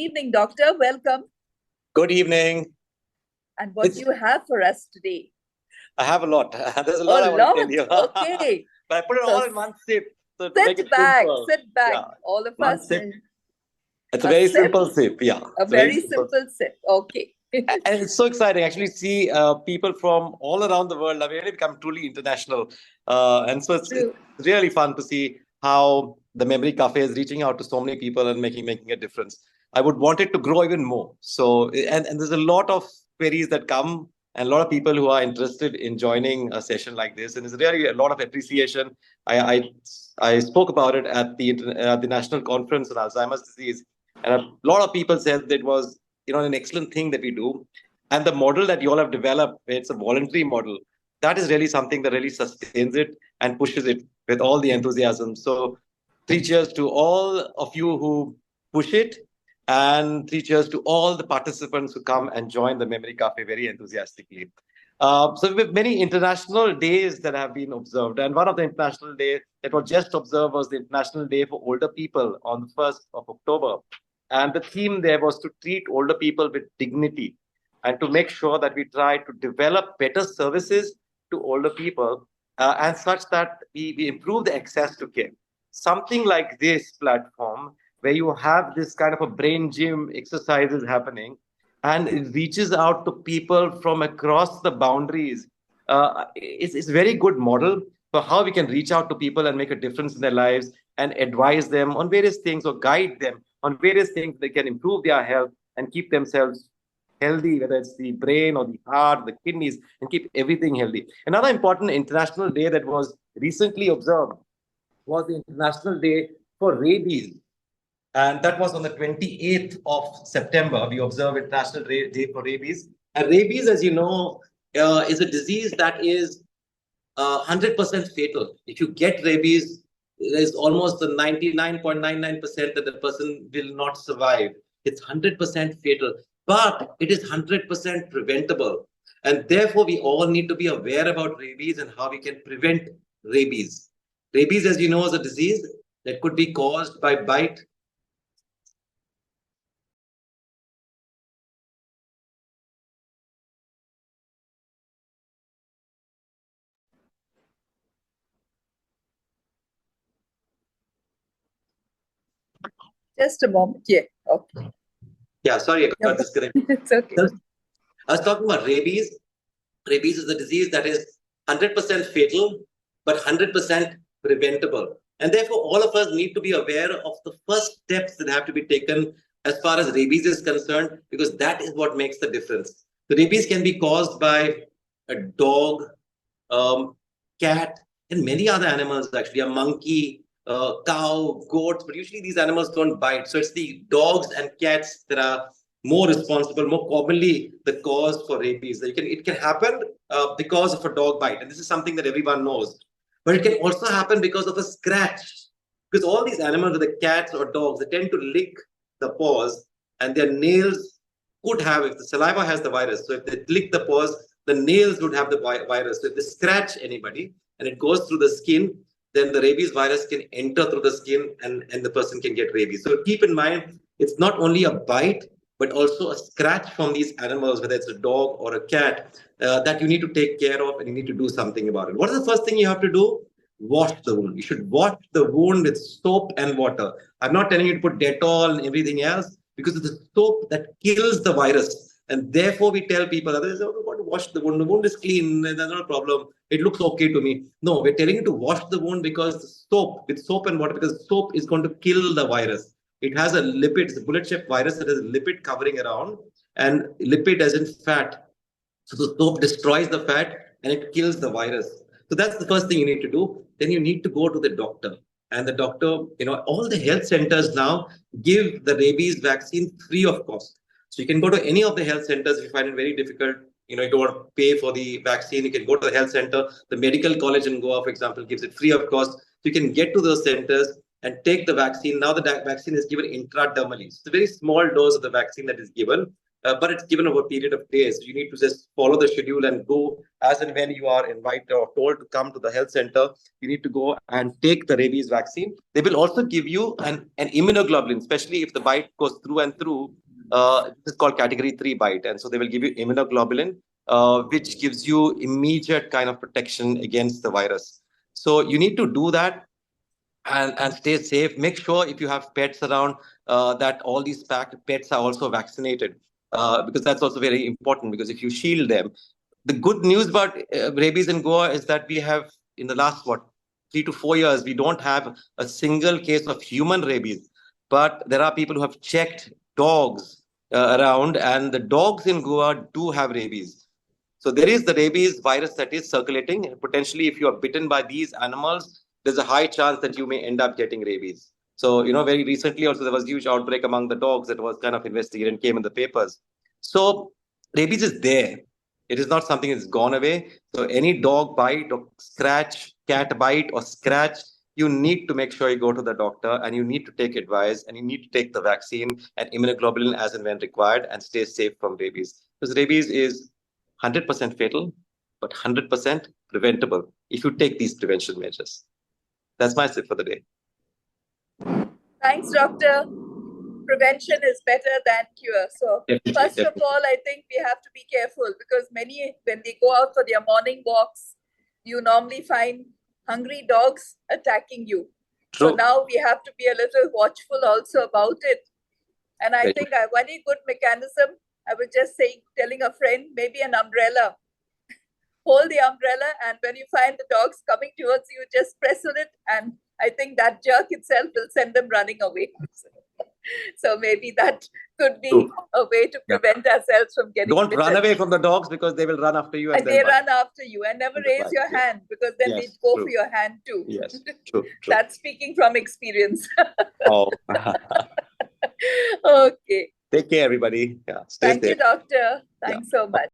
evening, doctor. Welcome. Good evening. And what do you have for us today? I have a lot. There's a lot I want to tell you. Okay. But I put it all in one sip. So to make it Sit back. simple. Sit back. Yeah. All of One us. sip. It's a very simple sip. Yeah. A very simple sip. Okay. And it's so exciting. Actually, see people from all around the world have really become truly international. And so it's really fun to see how the Memory Cafe is reaching out to so many people and making a difference. I would want it to grow even more. So, and there's a lot of queries that come and a lot of people who are interested in joining a session like this. And there's really a lot of appreciation. I spoke about it at the National Conference on Alzheimer's disease. And a lot of people said that it was an excellent thing that we do. And the model that you all have developed, it's a voluntary model. That is really something that really sustains it and pushes it with all the enthusiasm. So 3 cheers to all of you who push it, and 3 cheers to all the participants who come and join the Memory Cafe very enthusiastically. So we have many international days that have been observed. And one of the international days that was just observed was the International Day for Older People on the 1st of October. And the theme there was to treat older people with dignity and to make sure that we try to develop better services to older people and such that we improve the access to care. Something like this platform where you have this kind of a brain gym exercises happening and it reaches out to people from across the boundaries. It's a very good model for how we can reach out to people and make a difference in their lives and advise them on various things or guide them on various things they can improve their health and keep themselves healthy, whether it's the brain or the heart, the kidneys, and keep everything healthy. Another important international day that was recently observed was the International Day for Rabies. And that was on the 28th of September. We observed International Day for Rabies. And rabies, as you know, is a disease that is 100% fatal. If you get rabies, there's almost the 99.99% that the person will not survive. It's 100% fatal, but it is 100% preventable. And therefore, we all need to be aware about rabies and how we can prevent rabies. Rabies, as you know, is a disease that could be caused by bite. Just a moment. Yeah. Okay. Yeah, sorry, I got disconnected. It's okay. I was talking about rabies. Rabies is a disease that is 100% fatal, but 100% preventable. And therefore, all of us need to be aware of the first steps that have to be taken as far as rabies is concerned, because that is what makes the difference. The rabies can be caused by a dog, cat, and many other animals, actually, a monkey, cow, goats, but usually these animals don't bite. So it's the dogs and cats that are more responsible, more commonly the cause for rabies. It can happen because of a dog bite, and this is something that everyone knows. But it can also happen because of a scratch. Because all these animals, whether cats or dogs, they tend to lick the paws, and their nails could have, if the saliva has the virus, so if they lick the paws, the nails would have the virus. So if they scratch anybody and it goes through the skin, then the rabies virus can enter through the skin and the person can get rabies. So keep in mind, it's not only a bite, but also a scratch from these animals, whether it's a dog or a cat, that you need to take care of and you need to do something about it. What is the first thing you have to do? Wash the wound. You should wash the wound with soap and water. I'm not telling you to put Dettol and everything else, because it's the soap that kills the virus. And therefore, we tell people, others, oh, want to wash the wound. The wound is clean. There's not a problem. It looks okay to me. No, we're telling you to wash the wound because with soap and water, because soap is going to kill the virus. It has a lipid, it's a bullet-shaped virus that has a lipid covering around, and lipid as in fat. So the soap destroys the fat and it kills the virus. So that's the first thing you need to do. Then you need to go to the doctor. And the doctor, all the health centers now give the rabies vaccine free of cost. So you can go to any of the health centers if you find it very difficult. You don't want to pay for the vaccine. You can go to the health center. The medical college in Goa, for example, gives it free of cost. So you can get to those centers and take the vaccine. Now the vaccine is given intradermally. It's a very small dose of the vaccine that is given. but it's given over a period of days. You need to just follow the schedule and go as and when you are invited or told to come to the health center. You need to go and take the rabies vaccine. They will also give you an immunoglobulin, especially if the bite goes through and through. This is called category 3 bite. And so they will give you immunoglobulin, which gives you immediate kind of protection against the virus. So you need to do that and stay safe. Make sure if you have pets around that all these pets are also vaccinated, because that's also very important, because if you shield them. The good news about rabies in Goa is that we have, in the last, 3 to 4 years, we don't have a single case of human rabies. But there are people who have checked dogs around, and the dogs in Goa do have rabies. So there is the rabies virus that is circulating. Potentially, if you are bitten by these animals, there's a high chance that you may end up getting rabies. So, very recently also there was a huge outbreak among the dogs that was kind of investigated and came in the papers. So rabies is there. It is not something that's gone away. So any dog bite or scratch, cat bite or scratch, you need to make sure you go to the doctor, and you need to take advice, and you need to take the vaccine and immunoglobulin as and when required, and stay safe from rabies. Because rabies is 100% fatal, but 100% preventable if you take these prevention measures. That's my tip for the day. Thanks, doctor. Prevention is better than cure. So first of all, I think we have to be careful, because many, when they go out for their morning walks, you normally find hungry dogs attacking you. True. So now we have to be a little watchful also about it. And I think a very good mechanism, I was just telling a friend, maybe an umbrella. Hold the umbrella, and when you find the dogs coming towards you, just press on it, and I think that jerk itself will send them running away. So maybe that could be a way to prevent ourselves from getting Don't bitten. run away from the dogs, because they will run after you. And they run after you, and never raise your hand, because then they go for your hand too. Yes, true. That's speaking from experience. Oh. Okay. Take care, everybody. Yeah, stay safe. Thank you, doctor. Thanks so much.